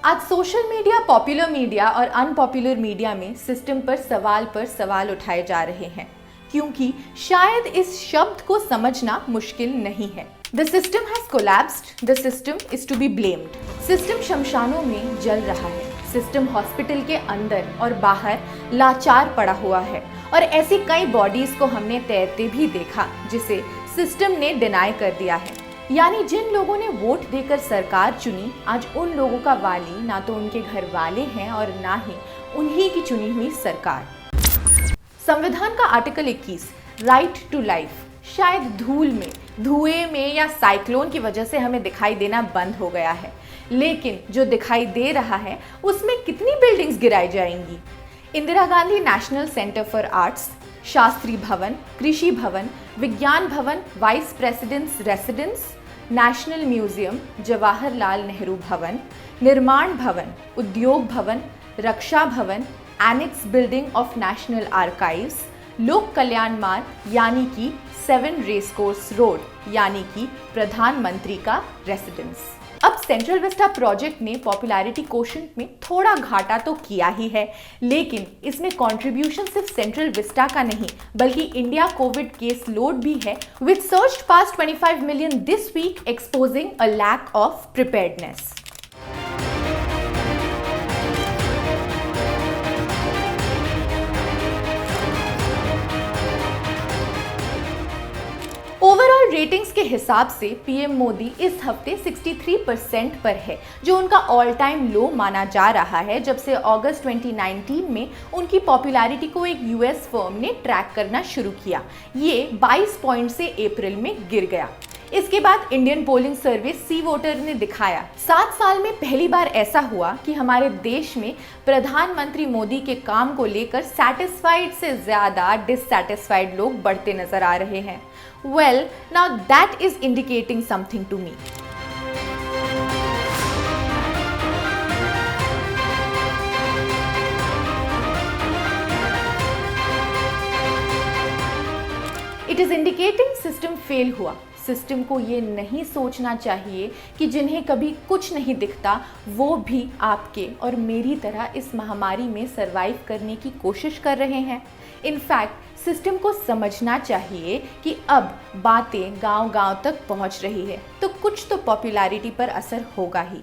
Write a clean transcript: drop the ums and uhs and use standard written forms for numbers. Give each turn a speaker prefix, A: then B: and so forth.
A: आज social media, popular media और unpopular media में सिस्टम पर सवाल उठाए जा रहे हैं, क्योंकि शायद इस शब्द को समझना मुश्किल नहीं है। The system has collapsed. The system is to be blamed. System शमशानों में जल रहा है। सिस्टम हॉस्पिटल के अंदर और बाहर लाचार पड़ा हुआ है और ऐसी कई बॉडीज को हमने तैरते भी देखा जिसे सिस्टम ने डिनाई कर दिया है। यानी जिन लोगों ने वोट देकर सरकार चुनी, आज उन लोगों का वाली ना तो उनके घर वाले हैं और ना ही उन्हीं की चुनी हुई सरकार। संविधान का आर्टिकल 21 राइट टू लाइफ शायद धूल में, धुएं में या साइक्लोन की वजह से हमें दिखाई देना बंद हो गया है, लेकिन जो दिखाई दे रहा है उसमें कितनी बिल्डिंग्स गिराई जाएंगी। Indira Gandhi National Centre for Arts, Shastri Bhawan, Krishi Bhawan, Vigyan Bhawan, vice president's residence, National Museum, Jawaharlal Nehru Bhawan, Nirman Bhawan, Udyog Bhawan, Raksha Bhawan, annexe building of National Archives, Lok Kalyan मार्ग यानी कि 7 रेस कोर्स रोड यानी कि प्रधानमंत्री का रेसिडेंस। अब सेंट्रल विस्टा प्रोजेक्ट ने पॉपुलैरिटी कोशेंट में थोड़ा घाटा तो किया ही है, लेकिन इसमें कंट्रीब्यूशन सिर्फ सेंट्रल विस्टा का नहीं बल्कि इंडिया कोविड केस लोड भी है, which surged past 25 million this week, exposing a lack of preparedness. Overall ratings के हिसाब से पीएम मोदी इस हफ्ते 63% पर है, जो उनका ऑल टाइम लो माना जा रहा है जब से अगस्त 2019 में उनकी पॉपुलैरिटी को एक यूएस फर्म ने ट्रैक करना शुरू किया। ये 22 पॉइंट से अप्रैल में गिर गया। इसके बाद Indian polling service C voter ने दिखाया 7 साल में पहली बार ऐसा हुआ कि हमारे देश में प्रधानमंत्री मोदी के काम को लेकर सैटिस्फाइड से ज्यादा डिससैटिस्फाइड लोग बढ़ते नजर आ रहे हैं। Well, now that is indicating something to me. It is indicating system fail हुआ। सिस्टम को ये नहीं सोचना चाहिए कि जिन्हें कभी कुछ नहीं दिखता वो भी आपके और मेरी तरह इस महामारी में सरवाइव करने की कोशिश कर रहे हैं। इनफैक्ट सिस्टम को समझना चाहिए कि अब बातें गांव-गांव तक पहुंच रही है, तो कुछ तो पॉपुलैरिटी पर असर होगा ही।